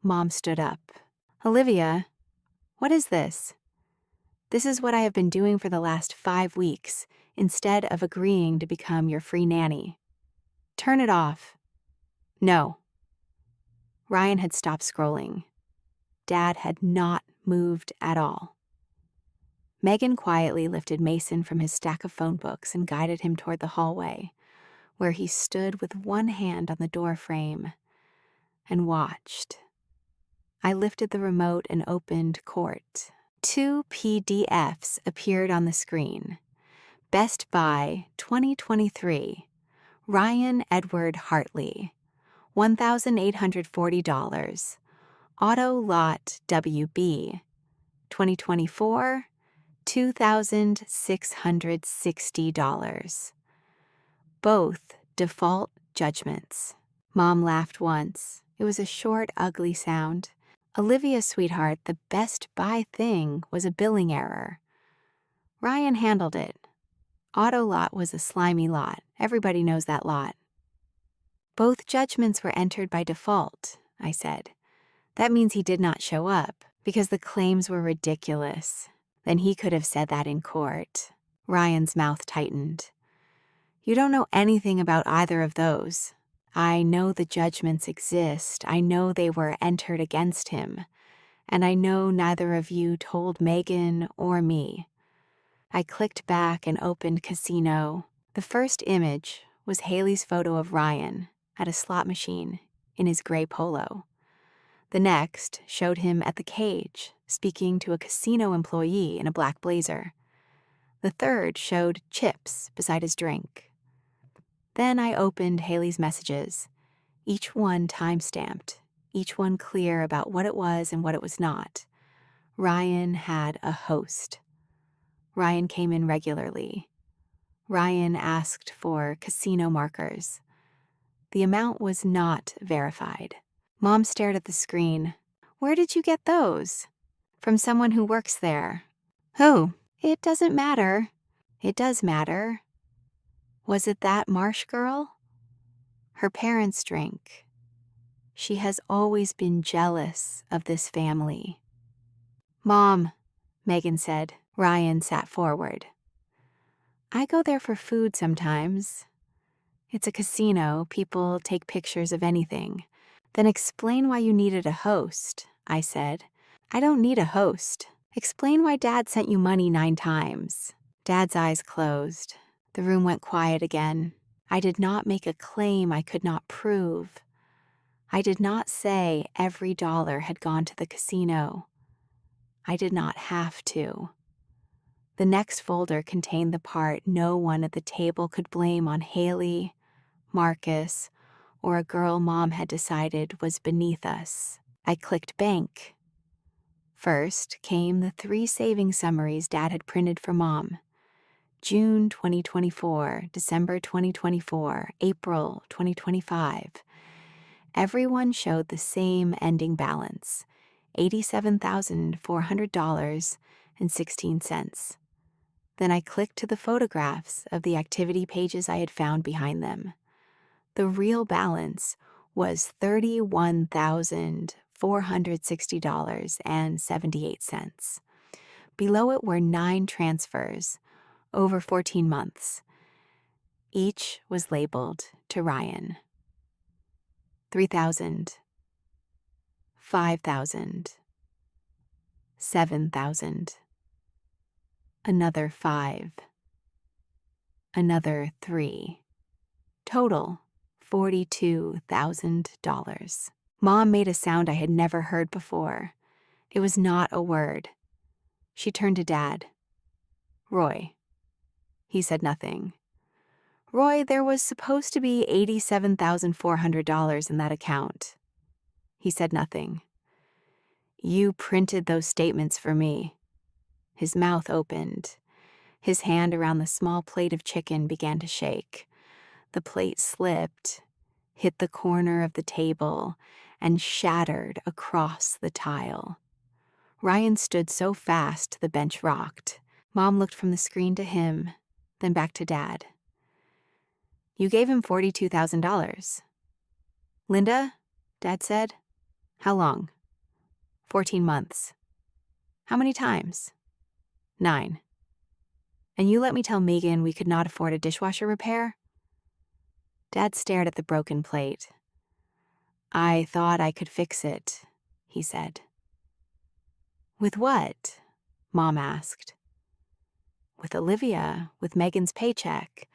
Mom stood up. "Olivia, what is this?" "This is what I have been doing for the last 5 weeks, instead of agreeing to become your free nanny." "Turn it off." "No." Ryan had stopped scrolling. Dad had not moved at all. Megan quietly lifted Mason from his stack of phone books and guided him toward the hallway, where he stood with one hand on the door frame and watched. I lifted the remote and opened Court. 2 PDFs appeared on the screen. Best Buy 2023, Ryan Edward Hartley, $1,840. Auto Lot WB, 2024, $2,660. Both default judgments. Mom laughed once. It was a short, ugly sound. "Olivia, sweetheart, the Best Buy thing was a billing error. Ryan handled it. Auto Lot was a slimy lot. Everybody knows that lot." "Both judgments were entered by default," I said. "That means he did not show up, because the claims were ridiculous. Then he could have said that in court. Ryan's mouth tightened. You don't know anything about either of those. I know the judgments exist. I know they were entered against him. And I know neither of you told Megan or me. I clicked back and opened Casino. The first image was Haley's photo of Ryan at a slot machine in his gray polo. The next showed him at the cage, speaking to a casino employee in a black blazer. The third showed chips beside his drink. Then I opened Haley's messages, each one time-stamped, each one clear about what it was and what it was not. Ryan had a host. Ryan came in regularly. Ryan asked for casino markers. The amount was not verified. Mom stared at the screen. Where did you get those? From someone who works there. Who? It doesn't matter. It does matter. Was it that Marsh girl? Her parents drink. She has always been jealous of this family. Mom, Megan said. Ryan sat forward. I go there for food sometimes. It's a casino. People take pictures of anything. Then explain why you needed a host, I said. I don't need a host. Explain why Dad sent you money 9 times. Dad's eyes closed. The room went quiet again. I did not make a claim I could not prove. I did not say every dollar had gone to the casino. I did not have to. The next folder contained the part no one at the table could blame on Haley, Marcus, or a girl Mom had decided was beneath us. I clicked bank. First came the 3 saving summaries Dad had printed for Mom. June 2024, December 2024, April 2025. Everyone showed the same ending balance, $87,400.16. Then I clicked to the photographs of the activity pages I had found behind them. The real balance was $31,460.78. Below it were 9 transfers over 14 months. Each was labeled to Ryan. 3,000, 5,000, 7,000, another 5, another 3. Total, $42,000. Mom made a sound I had never heard before. It was not a word. She turned to Dad. Roy. He said nothing. Roy, there was supposed to be $87,400 in that account. He said nothing. You printed those statements for me. His mouth opened. His hand around the small plate of chicken began to shake. The plate slipped, hit the corner of the table, and shattered across the tile. Ryan stood so fast the bench rocked. Mom looked from the screen to him, then back to Dad. You gave him $42,000. Linda, Dad said. How long? 14 months. How many times? 9. And you let me tell Megan we could not afford a dishwasher repair? Dad stared at the broken plate. I thought I could fix it, he said. With what? Mom asked. With Olivia, with Megan's paycheck,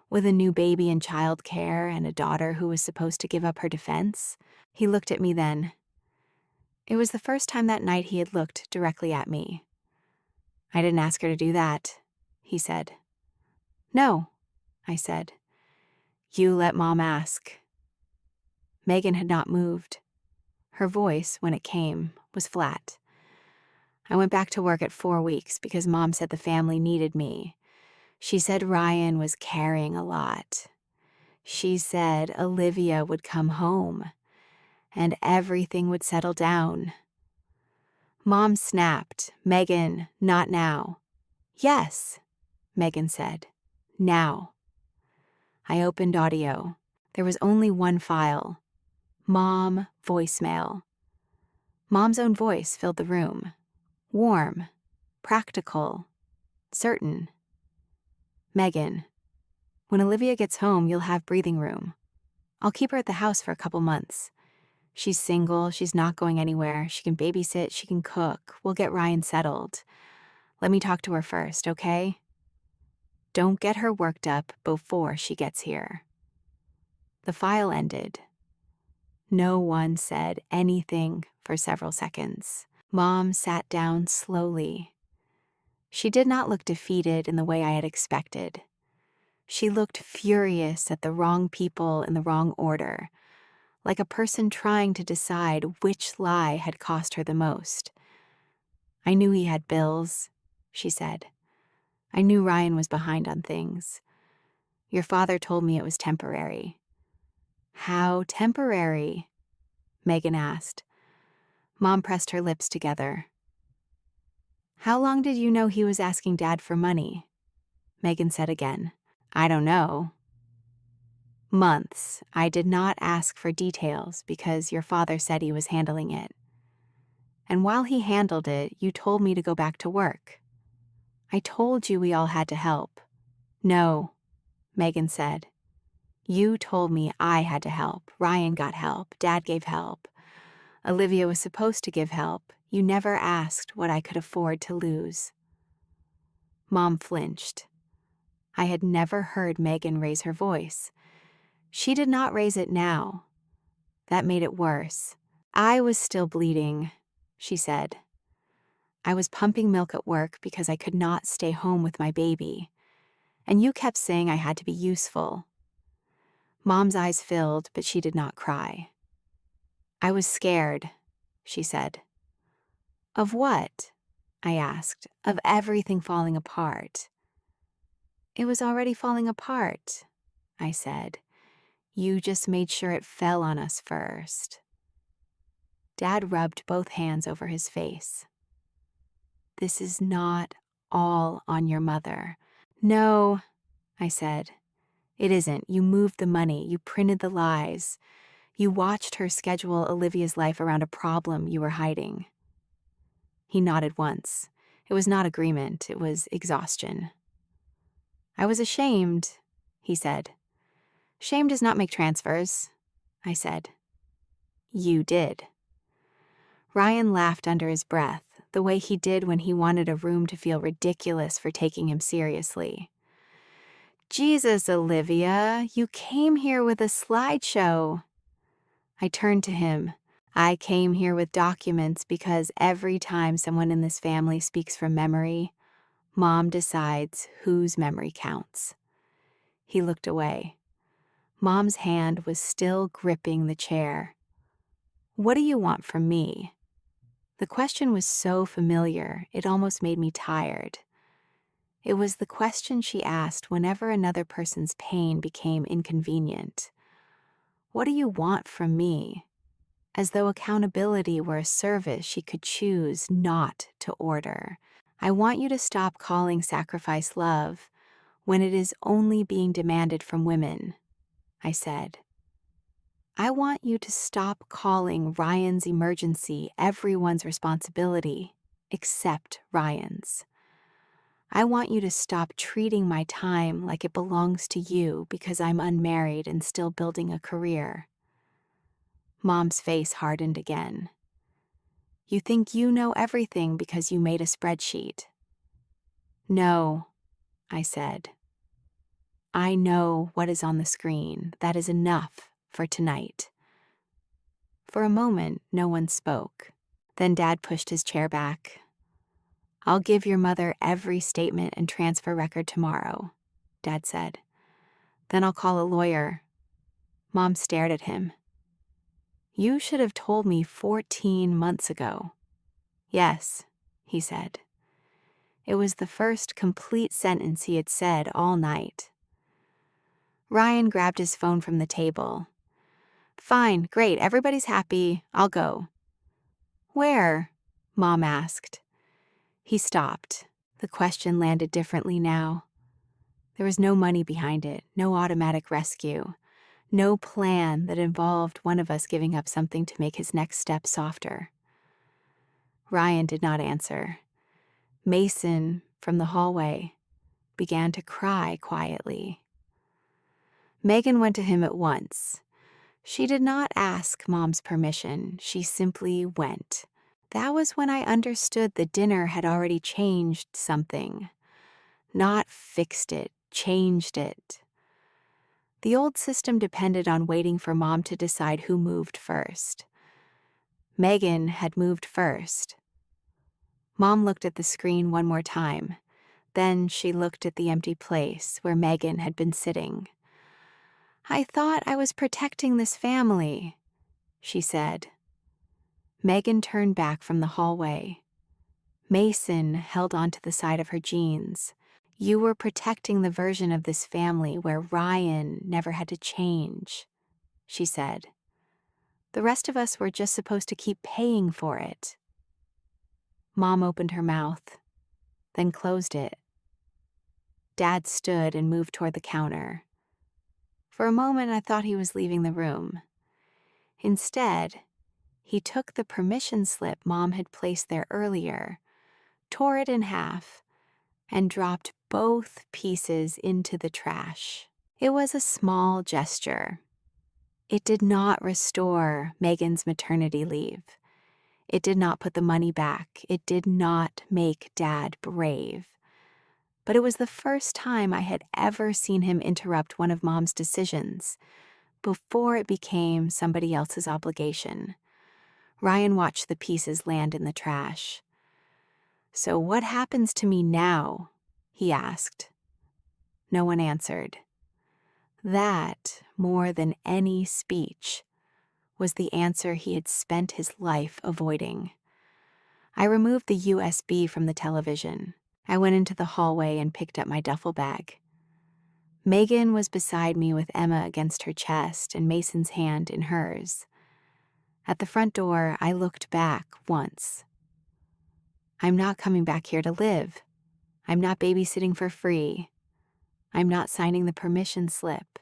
with a new baby in childcare and a daughter who was supposed to give up her defense. He looked at me then. It was the first time that night he had looked directly at me. I didn't ask her to do that, he said. No, I said. You let Mom ask. Megan had not moved. Her voice, when it came, was flat. I went back to work at 4 weeks because Mom said the family needed me. She said Ryan was carrying a lot. She said Olivia would come home and everything would settle down. Mom snapped, Megan, not now. Yes, Megan said, now. I opened audio. There was only one file. Mom voicemail. Mom's own voice filled the room. Warm, practical, certain. Megan, when Olivia gets home, you'll have breathing room. I'll keep her at the house for a couple months. She's single, she's not going anywhere, she can babysit, she can cook, we'll get Ryan settled. Let me talk to her first, okay? Don't get her worked up before she gets here. The file ended. No one said anything for several seconds. Mom sat down slowly. She did not look defeated in the way I had expected. She looked furious at the wrong people in the wrong order, like a person trying to decide which lie had cost her the most. I knew he had bills, she said. I knew Ryan was behind on things. Your father told me it was temporary. How temporary? Megan asked. Mom pressed her lips together. How long did you know he was asking Dad for money? Megan said again. I don't know. Months. I did not ask for details because your father said he was handling it. And while he handled it, you told me to go back to work. I told you we all had to help. No, Megan said. You told me I had to help. Ryan got help. Dad gave help. Olivia was supposed to give help. You never asked what I could afford to lose. Mom flinched. I had never heard Megan raise her voice. She did not raise it now. That made it worse. I was still bleeding, she said. I was pumping milk at work because I could not stay home with my baby. And you kept saying I had to be useful. Mom's eyes filled, but she did not cry. I was scared, she said. Of what? I asked. Of everything falling apart. It was already falling apart, I said. You just made sure it fell on us first. Dad rubbed both hands over his face. This is not all on your mother. No, I said. It isn't. You moved the money. You printed the lies. You watched her schedule Olivia's life around a problem you were hiding. He nodded once. It was not agreement. It was exhaustion. I was ashamed, he said. Shame does not make transfers, I said. You did. Ryan laughed under his breath, the way he did when he wanted a room to feel ridiculous for taking him seriously. Jesus, Olivia, you came here with a slideshow. I turned to him. I came here with documents because every time someone in this family speaks from memory, Mom decides whose memory counts. He looked away. Mom's hand was still gripping the chair. What do you want from me? The question was so familiar, it almost made me tired. It was the question she asked whenever another person's pain became inconvenient. What do you want from me? As though accountability were a service she could choose not to order. I want you to stop calling sacrifice love when it is only being demanded from women, I said. I want you to stop calling Ryan's emergency everyone's responsibility, except Ryan's. I want you to stop treating my time like it belongs to you because I'm unmarried and still building a career. Mom's face hardened again. You think you know everything because you made a spreadsheet. No, I said. I know what is on the screen. That is enough for tonight. For a moment, no one spoke. Then Dad pushed his chair back. I'll give your mother every statement and transfer record tomorrow, Dad said. Then I'll call a lawyer. Mom stared at him. You should have told me 14 months ago. Yes, he said. It was the first complete sentence he had said all night. Ryan grabbed his phone from the table. Fine, great, everybody's happy. I'll go. Where? Mom asked. He stopped. The question landed differently now. There was no money behind it, no automatic rescue, no plan that involved one of us giving up something to make his next step softer. Ryan did not answer. Mason, from the hallway, began to cry quietly. Megan went to him at once. She did not ask Mom's permission, she simply went. That was when I understood the dinner had already changed something. Not fixed it, changed it. The old system depended on waiting for Mom to decide who moved first. Megan had moved first. Mom looked at the screen one more time. Then she looked at the empty place where Megan had been sitting. "I thought I was protecting this family," she said. Megan turned back from the hallway. Mason held onto the side of her jeans. "You were protecting the version of this family where Ryan never had to change," she said. "The rest of us were just supposed to keep paying for it." Mom opened her mouth, then closed it. Dad stood and moved toward the counter. For a moment, I thought he was leaving the room. Instead, he took the permission slip Mom had placed there earlier, tore it in half, and dropped both pieces into the trash. It was a small gesture. It did not restore Megan's maternity leave. It did not put the money back. It did not make Dad brave. But it was the first time I had ever seen him interrupt one of Mom's decisions before it became somebody else's obligation. Ryan watched the pieces land in the trash. "So what happens to me now?" he asked. No one answered. That, more than any speech, was the answer he had spent his life avoiding. I removed the USB from the television. I went into the hallway and picked up my duffel bag. Megan was beside me with Emma against her chest and Mason's hand in hers. At the front door, I looked back once. I'm not coming back here to live. I'm not babysitting for free. I'm not signing the permission slip.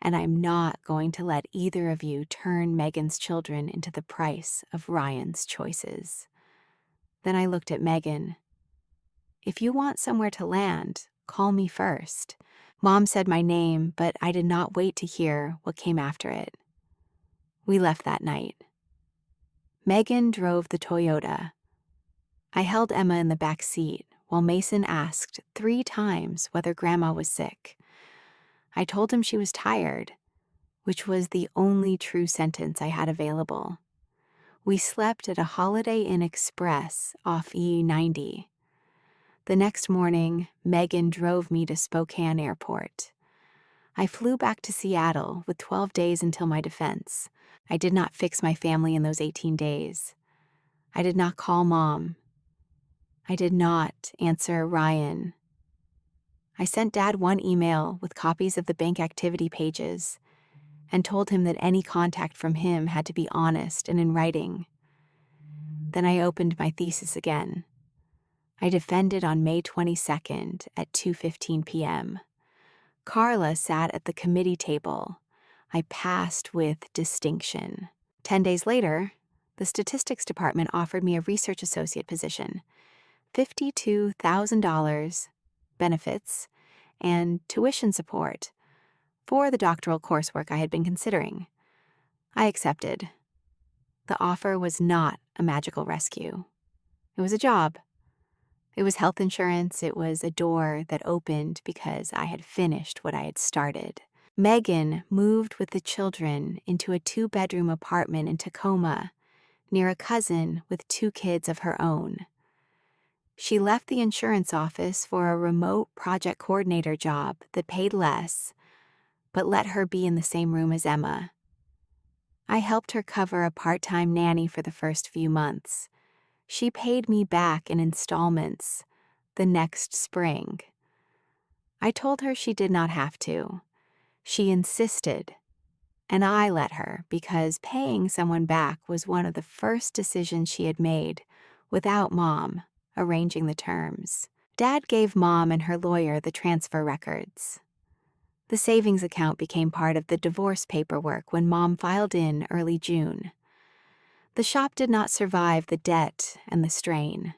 And I'm not going to let either of you turn Megan's children into the price of Ryan's choices. Then I looked at Megan. "If you want somewhere to land, call me first." Mom said my name, but I did not wait to hear what came after it. We left that night. Megan drove the Toyota. I held Emma in the back seat while Mason asked 3 times whether Grandma was sick. I told him she was tired, which was the only true sentence I had available. We slept at a Holiday Inn Express off E90. The next morning, Megan drove me to Spokane Airport. I flew back to Seattle with 12 days until my defense. I did not fix my family in those 18 days. I did not call Mom. I did not answer Ryan. I sent Dad one email with copies of the bank activity pages and told him that any contact from him had to be honest and in writing. Then I opened my thesis again. I defended on May 22nd at 2:15 p.m. Carla sat at the committee table. I passed with distinction. 10 days later, the statistics department offered me a research associate position, $52,000, benefits, and tuition support for the doctoral coursework I had been considering. I accepted. The offer was not a magical rescue. It was a job. It was health insurance. It was a door that opened because I had finished what I had started. Megan moved with the children into a 2-bedroom apartment in Tacoma, near a cousin with 2 kids of her own. She left the insurance office for a remote project coordinator job that paid less, but let her be in the same room as Emma. I helped her cover a part-time nanny for the first few months. She paid me back in installments the next spring. I told her she did not have to. She insisted, and I let her because paying someone back was one of the first decisions she had made without Mom arranging the terms. Dad gave Mom and her lawyer the transfer records. The savings account became part of the divorce paperwork when Mom filed in early June. The shop did not survive the debt and the strain.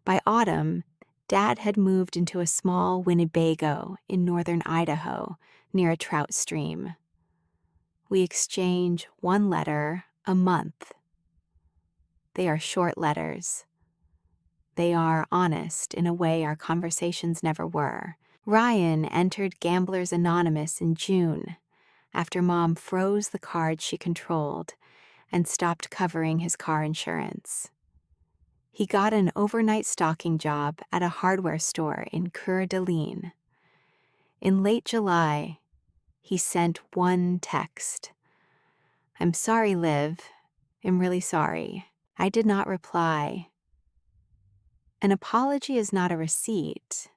By autumn, Dad had moved into a small Winnebago in northern Idaho near a trout stream. We exchange one letter a month. They are short letters. They are honest in a way our conversations never were. Ryan entered Gamblers Anonymous in June after Mom froze the cards she controlled and stopped covering his car insurance. He got an overnight stocking job at a hardware store in Coeur d'Alene. In late July, he sent one text. "I'm sorry, Liv. I'm really sorry." I did not reply. An apology is not a receipt.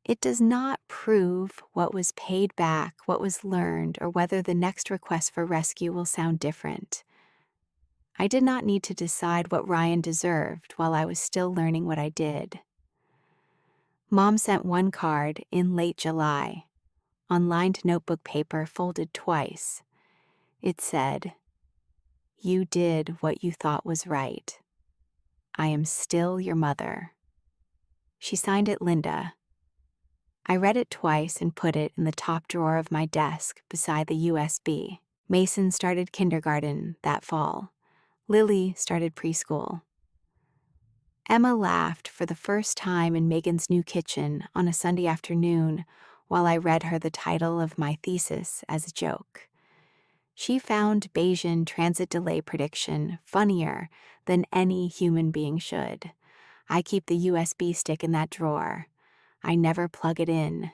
It does not prove what was paid back, what was learned, or whether the next request for rescue will sound different. I did not need to decide what Ryan deserved while I was still learning what I did. Mom sent one card in late July, on lined notebook paper folded twice. It said, "You did what you thought was right. I am still your mother." She signed it Linda. I read it twice and put it in the top drawer of my desk beside the USB. Mason started kindergarten that fall. Lily started preschool. Emma laughed for the first time in Megan's new kitchen on a Sunday afternoon while I read her the title of my thesis as a joke. She found Bayesian transit delay prediction funnier than any human being should. I keep the USB stick in that drawer. I never plug it in.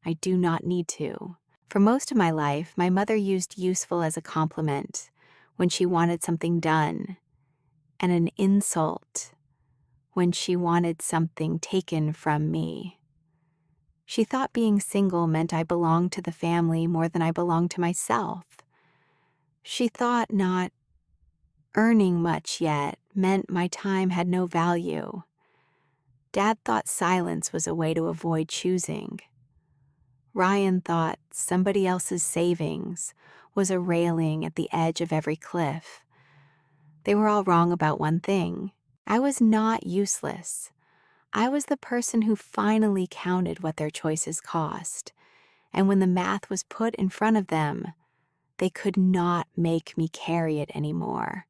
I do not need to. For most of my life, my mother used useful as a compliment when she wanted something done, and an insult when she wanted something taken from me. She thought being single meant I belonged to the family more than I belonged to myself. She thought not earning much yet meant my time had no value. Dad thought silence was a way to avoid choosing. Ryan thought somebody else's savings was a railing at the edge of every cliff. They were all wrong about one thing. I was not useless. I was the person who finally counted what their choices cost, and when the math was put in front of them, they could not make me carry it anymore.